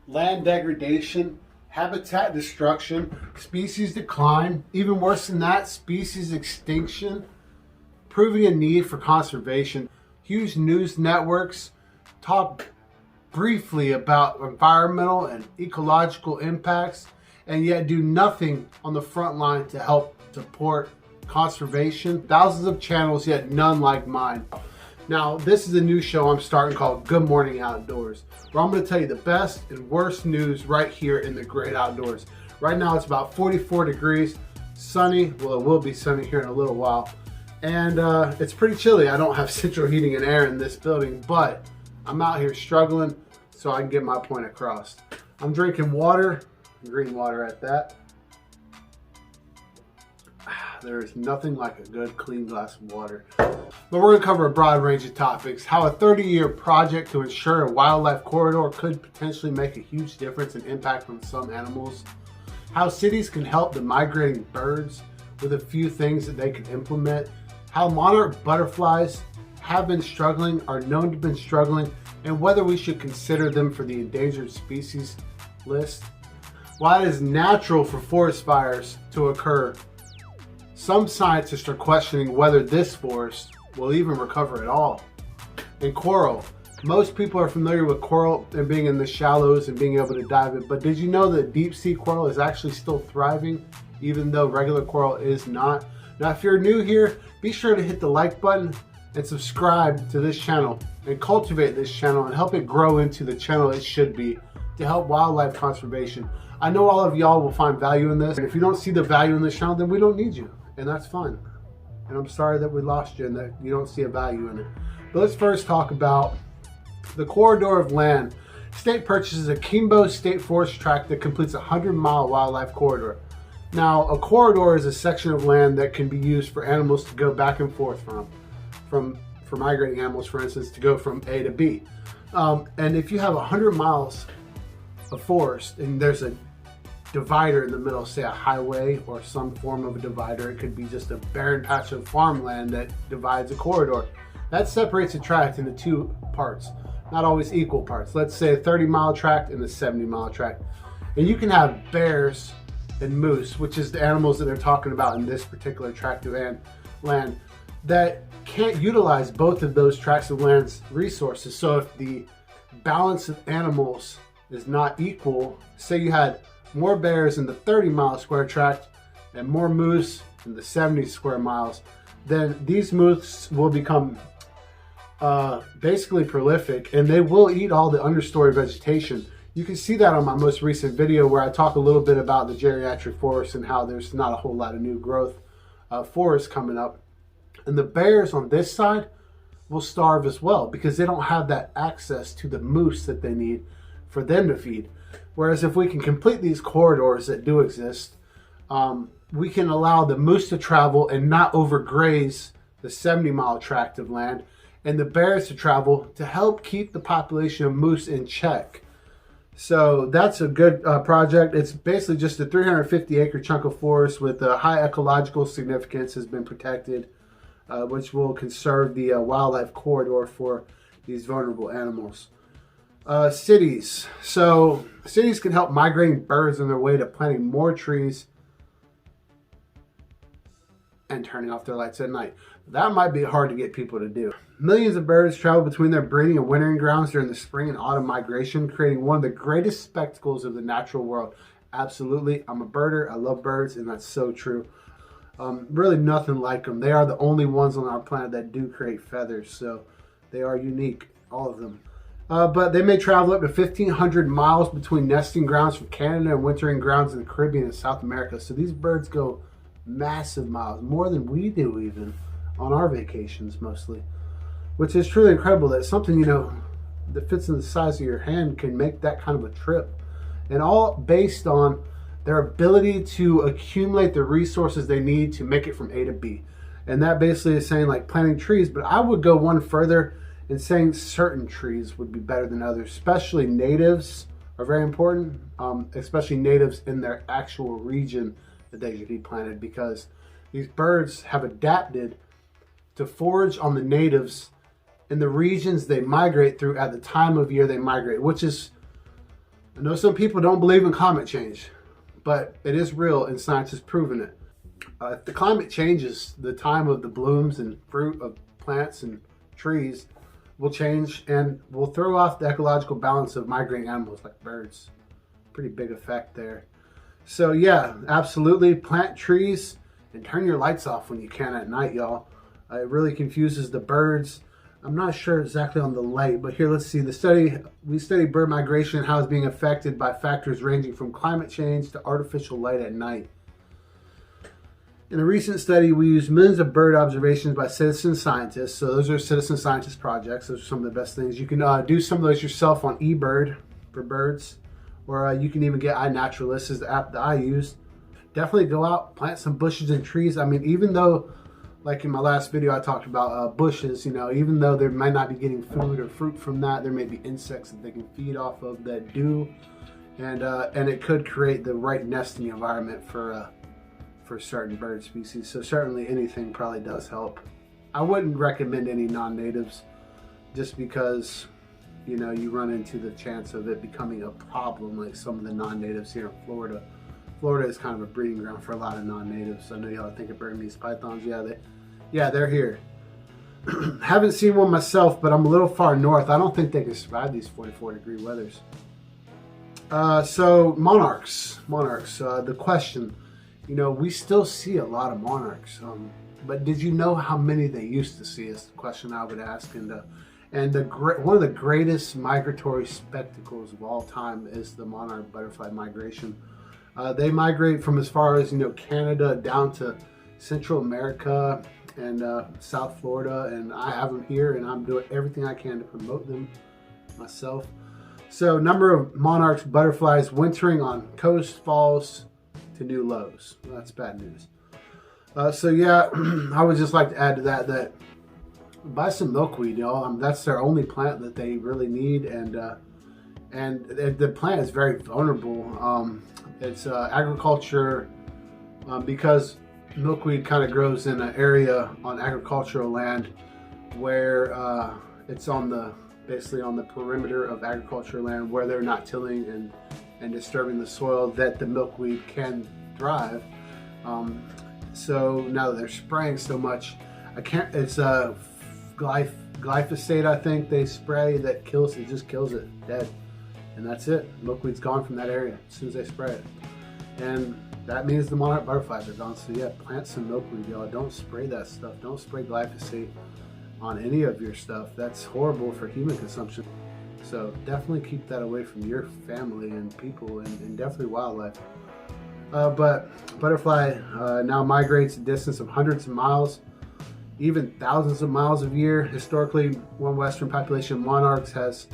land degradation, habitat destruction, species decline, even worse than that, species extinction, proving a need for conservation. Huge news networks talk briefly about environmental and ecological impacts, and yet do nothing on the front line to help support conservation. Thousands of channels, yet none like mine. Now, this is a new show I'm starting called Good Morning Outdoors, where I'm going to tell you the best and worst news right here in the great outdoors. Right now it's about 44 degrees, sunny. Well, it will be sunny here in a little while. And it's pretty chilly. I don't have central heating and air in this building, but I'm out here struggling so I can get my point across. I'm drinking water, green water at that. There's nothing like a good clean glass of water. But we're going to cover a broad range of topics. How a 30-year project to ensure a wildlife corridor could potentially make a huge difference and impact on some animals. How cities can help the migrating birds with a few things that they can implement. How monarch butterflies have been struggling, are known to have been struggling, and whether we should consider them for the endangered species list. Why it is natural for forest fires to occur. Some scientists are questioning whether this forest will even recover at all. And coral. Most people are familiar with coral and being in the shallows and being able to dive in, but did you know that deep sea coral is actually still thriving, even though regular coral is not? Now, if you're new here, be sure to hit the like button and subscribe to this channel and cultivate this channel and help it grow into the channel it should be to help wildlife conservation. I know all of y'all will find value in this, and if you don't see the value in this channel, then we don't need you. And that's fine. And I'm sorry that we lost you and that you don't see a value in it. But let's first talk about the corridor of land. State purchases a Kimbo State Forest tract that completes a 100-mile wildlife corridor. Now, a corridor is a section of land that can be used for animals to go back and forth for migrating animals, for instance, to go from A to B. And if you have 100 miles of forest and there's a divider in the middle, say a highway or some form of a divider, it could be just a barren patch of farmland that divides a corridor. That separates a tract into two parts, not always equal parts. Let's say a 30-mile tract and a 70-mile tract. And you can have bears and moose, which is the animals that they're talking about in this particular tract of land, that can't utilize both of those tracts of land's resources. So if the balance of animals is not equal, say you had more bears in the 30-mile square tract and more moose in the 70 square miles, then these moose will become basically prolific and they will eat all the understory vegetation. You can see that on my most recent video where I talk a little bit about the geriatric forest and how there's not a whole lot of new growth forest coming up. And the bears on this side will starve as well because they don't have that access to the moose that they need for them to feed. Whereas if we can complete these corridors that do exist, we can allow the moose to travel and not overgraze the 70-mile tract of land, and the bears to travel to help keep the population of moose in check. So that's a good project. It's basically just a 350-acre chunk of forest with a high ecological significance has been protected, which will conserve the wildlife corridor for these vulnerable animals. Cities. So cities can help migrating birds on their way to planting more trees and turning off their lights at night. That might be hard to get people to do. Millions of birds travel between their breeding and wintering grounds during the spring and autumn migration, creating one of the greatest spectacles of the natural world. Absolutely. I'm a birder. I love birds, and that's so true. Really nothing like them. They are the only ones on our planet that do create feathers, so they are unique, all of them. But they may travel up to 1,500 miles between nesting grounds from Canada and wintering grounds in the Caribbean and South America. So these birds go massive miles, more than we do even on our vacations mostly, which is truly incredible that something, that fits in the size of your hand can make that kind of a trip. And all based on their ability to accumulate the resources they need to make it from A to B. And that basically is saying like planting trees, but I would go one further and saying certain trees would be better than others, especially natives are very important, especially natives in their actual region that they should be planted, because these birds have adapted to forage on the natives in the regions they migrate through at the time of year they migrate, which is I know some people don't believe in climate change, but it is real and science has proven it. If the climate changes, the time of the blooms and fruit of plants and trees will change and will throw off the ecological balance of migrating animals like birds. Pretty big effect there. So yeah, absolutely plant trees and turn your lights off when you can at night, y'all. It really confuses the birds. I'm not sure exactly on the light, but here, let's see. We studied bird migration and how it's being affected by factors ranging from climate change to artificial light at night. In a recent study, we used millions of bird observations by citizen scientists. So those are citizen scientist projects. Those are some of the best things. You can do some of those yourself on eBird for birds, or you can even get iNaturalist is the app that I use. Definitely go out, plant some bushes and trees. I mean, even though, like in my last video, I talked about bushes, you know, even though they might not be getting food or fruit from that, there may be insects that they can feed off of that do. And it could create the right nesting environment for certain bird species. So certainly anything probably does help. I wouldn't recommend any non-natives just because, you know, you run into the chance of it becoming a problem like some of the non-natives here in Florida. Florida is kind of a breeding ground for a lot of non-natives. I know y'all think of Burmese pythons. Yeah, they're here. Haven't seen one myself, but I'm a little far north. I don't think they can survive these 44-degree weathers. So monarchs, the question, you know, we still see a lot of monarchs, but did you know how many they used to see is the question I would ask. And one of the greatest migratory spectacles of all time is the monarch butterfly migration. They migrate from as far as, you know, Canada down to Central America and South Florida, and I have them here and I'm doing everything I can to promote them myself. So number of monarchs butterflies wintering on coast falls to new lows. Well, that's bad news. So yeah, I would just like to add to that buy some milkweed, y'all. That's their only plant that they really need, and the plant is very vulnerable. It's agriculture, because milkweed kind of grows in an area on agricultural land where it's basically on the perimeter of agricultural land where they're not tilling and disturbing the soil that the milkweed can thrive. So now that they're spraying so much, it's glyphosate, I think they spray that just kills it dead. And that's it. Milkweed's gone from that area as soon as they spray it. And that means the monarch butterflies are gone. So yeah, plant some milkweed, y'all. Don't spray that stuff. Don't spray glyphosate on any of your stuff. That's horrible for human consumption. So definitely keep that away from your family and people and definitely wildlife. But butterfly now migrates a distance of hundreds of miles, even thousands of miles a year. Historically, one Western population of monarchs has,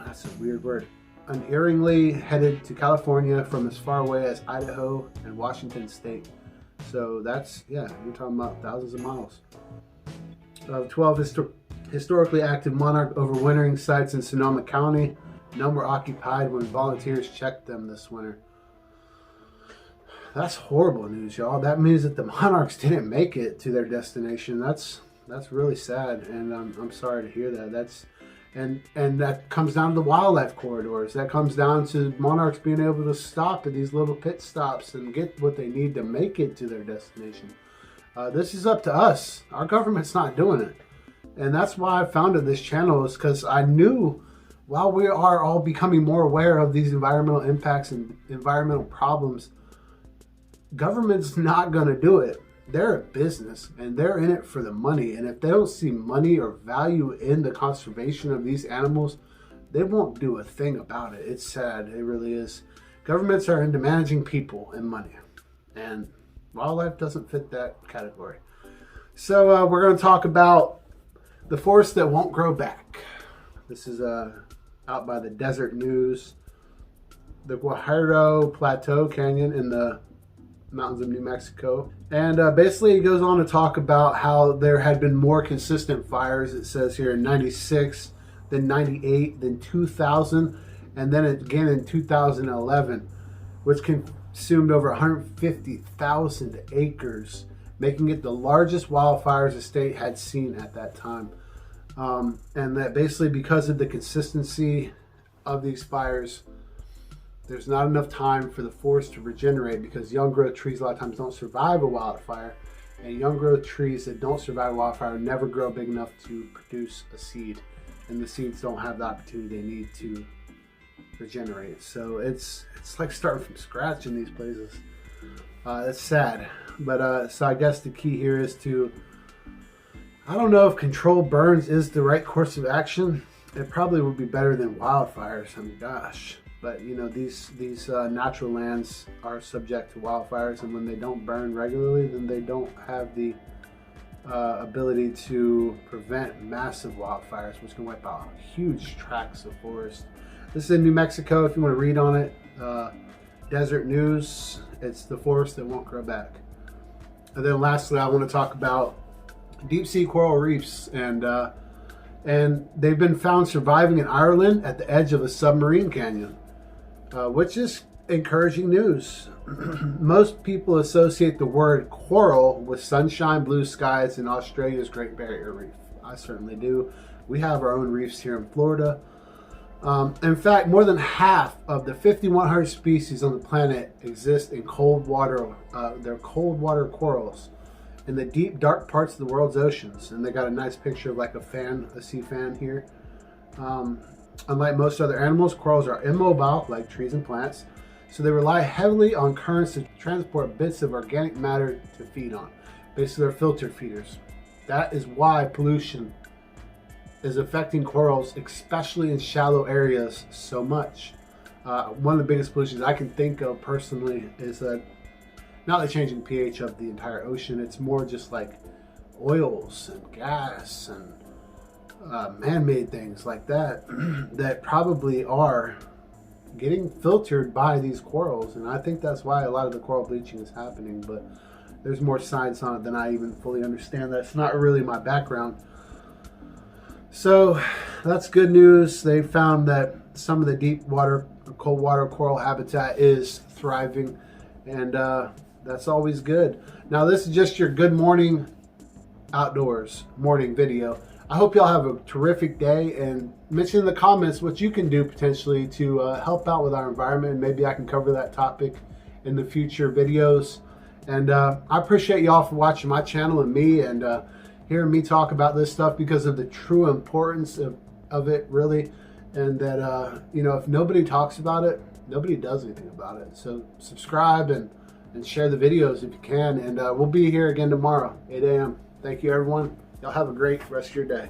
that's a weird word, unerringly headed to California from as far away as Idaho and Washington State. So that's, yeah, you're talking about thousands of miles. 12 historically active monarch overwintering sites in Sonoma County. None were occupied when volunteers checked them this winter. That's horrible news, y'all. That means that the monarchs didn't make it to their destination. That's really sad, and I'm sorry to hear that. And that comes down to the wildlife corridors. That comes down to monarchs being able to stop at these little pit stops and get what they need to make it to their destination. This is up to us. Our government's not doing it. And that's why I founded this channel, is because I knew while we are all becoming more aware of these environmental impacts and environmental problems, government's not going to do it. They're a business and they're in it for the money. And if they don't see money or value in the conservation of these animals, they won't do a thing about it. It's sad. It really is. Governments are into managing people and money. And wildlife doesn't fit that category. So we're going to talk about the forest that won't grow back. This is out by the Desert News. The Guajiro Plateau Canyon in the mountains of New Mexico. And basically it goes on to talk about how there had been more consistent fires, it says here, in 96, then 98, then 2000, and then again in 2011, which consumed over 150,000 acres, making it the largest wildfires the state had seen at that time. And that basically because of the consistency of these fires, there's not enough time for the forest to regenerate, because young growth trees a lot of times don't survive a wildfire, and young growth trees that don't survive a wildfire never grow big enough to produce a seed, and the seeds don't have the opportunity they need to regenerate. So it's like starting from scratch in these places. It's sad, but so I guess the key here is to, I don't know if controlled burns is the right course of action. It probably would be better than wildfires. I mean, gosh. But you know, these natural lands are subject to wildfires, and when they don't burn regularly, then they don't have the ability to prevent massive wildfires, which can wipe out huge tracts of forest. This is in New Mexico. If you want to read on it, Desert News. It's the forest that won't grow back. And then lastly, I want to talk about deep sea coral reefs, and they've been found surviving in Ireland at the edge of a submarine canyon, which is encouraging news. Most people associate the word coral with sunshine, blue skies, and Australia's Great Barrier Reef. I certainly do. We have our own reefs here in Florida. In fact, more than half of the 5,100 species on the planet exist in cold water. They're cold water corals in the deep, dark parts of the world's oceans. And they got a nice picture of like a sea fan here. Unlike most other animals, corals are immobile, like trees and plants. So they rely heavily on currents to transport bits of organic matter to feed on. Basically, they're filter feeders. That is why pollution is affecting corals, especially in shallow areas, so much. One of the biggest pollutions I can think of personally is that not the changing pH of the entire ocean, it's more just like oils and gas and man-made things like that that probably are getting filtered by these corals. And I think that's why a lot of the coral bleaching is happening, but there's more science on it than I even fully understand. That's not really my background. So that's good news. They found that some of the deep water, cold water coral habitat is thriving, and that's always good. Now, this is just your good morning outdoors morning video. I hope y'all have a terrific day, and mention in the comments what you can do potentially to help out with our environment, and maybe I can cover that topic in the future videos. And I appreciate y'all for watching my channel and me, and hearing me talk about this stuff because of the true importance of it, really. And that, you know, if nobody talks about it, nobody does anything about it. So subscribe and share the videos if you can. And we'll be here again tomorrow, 8 a.m. Thank you, everyone. Y'all have a great rest of your day.